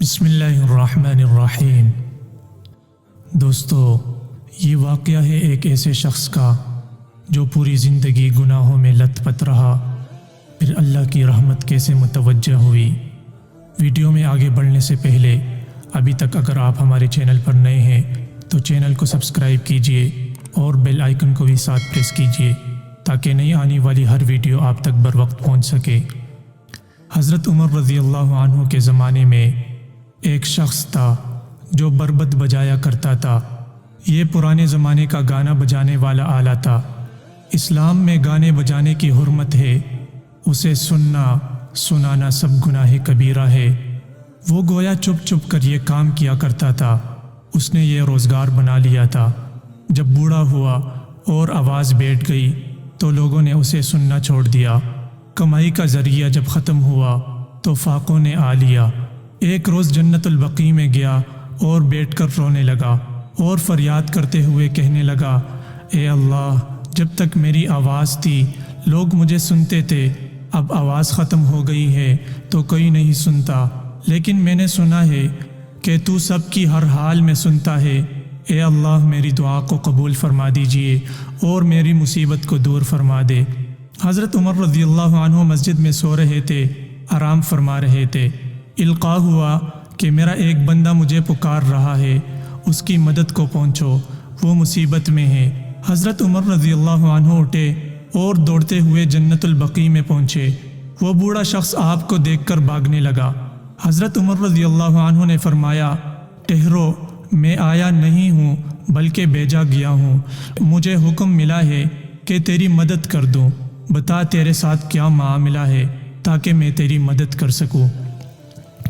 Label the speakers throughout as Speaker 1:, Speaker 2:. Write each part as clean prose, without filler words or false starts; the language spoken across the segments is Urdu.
Speaker 1: بسم اللہ الرحمن الرحیم۔ دوستو، یہ واقعہ ہے ایک ایسے شخص کا جو پوری زندگی گناہوں میں لت پت رہا، پھر اللہ کی رحمت کیسے متوجہ ہوئی۔ ویڈیو میں آگے بڑھنے سے پہلے ابھی تک اگر آپ ہمارے چینل پر نئے ہیں تو چینل کو سبسکرائب کیجئے اور بیل آئیکن کو بھی ساتھ پریس کیجئے تاکہ نئی آنے والی ہر ویڈیو آپ تک بر وقت پہنچ سکے۔ حضرت عمر رضی اللہ عنہ کے زمانے میں ایک شخص تھا جو بربط بجایا کرتا تھا۔ یہ پرانے زمانے کا گانا بجانے والا آلہ تھا۔ اسلام میں گانے بجانے کی حرمت ہے، اسے سننا سنانا سب گناہ کبیرہ ہے۔ وہ گویا چھپ چھپ کر یہ کام کیا کرتا تھا، اس نے یہ روزگار بنا لیا تھا۔ جب بوڑھا ہوا اور آواز بیٹھ گئی تو لوگوں نے اسے سننا چھوڑ دیا۔ کمائی کا ذریعہ جب ختم ہوا تو فاقوں نے آ لیا۔ ایک روز جنت البقیع میں گیا اور بیٹھ کر رونے لگا اور فریاد کرتے ہوئے کہنے لگا، اے اللہ، جب تک میری آواز تھی لوگ مجھے سنتے تھے، اب آواز ختم ہو گئی ہے تو کوئی نہیں سنتا، لیکن میں نے سنا ہے کہ تو سب کی ہر حال میں سنتا ہے۔ اے اللہ، میری دعا کو قبول فرما دیجئے اور میری مصیبت کو دور فرما دے۔ حضرت عمر رضی اللہ عنہ مسجد میں سو رہے تھے، آرام فرما رہے تھے۔ القاء ہوا کہ میرا ایک بندہ مجھے پکار رہا ہے، اس کی مدد کو پہنچو، وہ مصیبت میں ہے۔ حضرت عمر رضی اللہ عنہ اٹھے اور دوڑتے ہوئے جنت البقیع میں پہنچے۔ وہ بوڑھا شخص آپ کو دیکھ کر بھاگنے لگا۔ حضرت عمر رضی اللہ عنہ نے فرمایا، ٹھہرو، میں آیا نہیں ہوں بلکہ بھیجا گیا ہوں۔ مجھے حکم ملا ہے کہ تیری مدد کر دوں، بتا تیرے ساتھ کیا معاملہ ہے تاکہ میں تیری مدد کر سکوں۔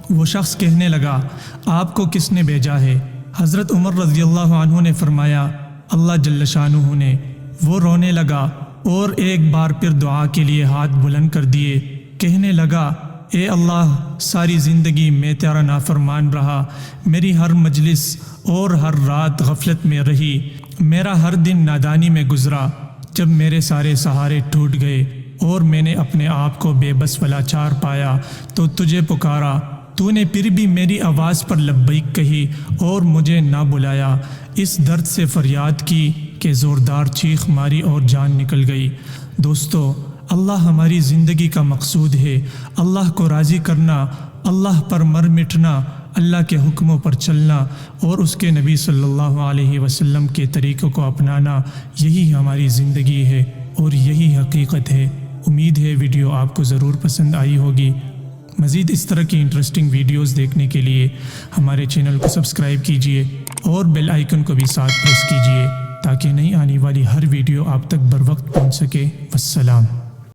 Speaker 1: وہ شخص کہنے لگا، آپ کو کس نے بھیجا ہے؟ حضرت عمر رضی اللہ عنہ نے فرمایا، اللہ جل شانہ نے۔ وہ رونے لگا اور ایک بار پھر دعا کے لیے ہاتھ بلند کر دیے، کہنے لگا، اے اللہ، ساری زندگی میں تیرا نافرمان رہا، میری ہر مجلس اور ہر رات غفلت میں رہی، میرا ہر دن نادانی میں گزرا۔ جب میرے سارے سہارے ٹوٹ گئے اور میں نے اپنے آپ کو بے بس و لاچار پایا تو تجھے پکارا، تو نے پھر بھی میری آواز پر لبیک کہی اور مجھے نہ بلایا۔ اس درد سے فریاد کی کہ زوردار چیخ ماری اور جان نکل گئی۔ دوستو، اللہ ہماری زندگی کا مقصود ہے۔ اللہ کو راضی کرنا، اللہ پر مر مٹنا، اللہ کے حکموں پر چلنا اور اس کے نبی صلی اللہ علیہ وسلم کے طریقوں کو اپنانا، یہی ہماری زندگی ہے اور یہی حقیقت ہے۔ امید ہے ویڈیو آپ کو ضرور پسند آئی ہوگی۔ مزید اس طرح کی انٹرسٹنگ ویڈیوز دیکھنے کے لیے ہمارے چینل کو سبسکرائب کیجئے اور بیل آئیکن کو بھی ساتھ پریس کیجئے تاکہ نئی آنے والی ہر ویڈیو آپ تک بر وقت پہنچ سکے۔ والسلام۔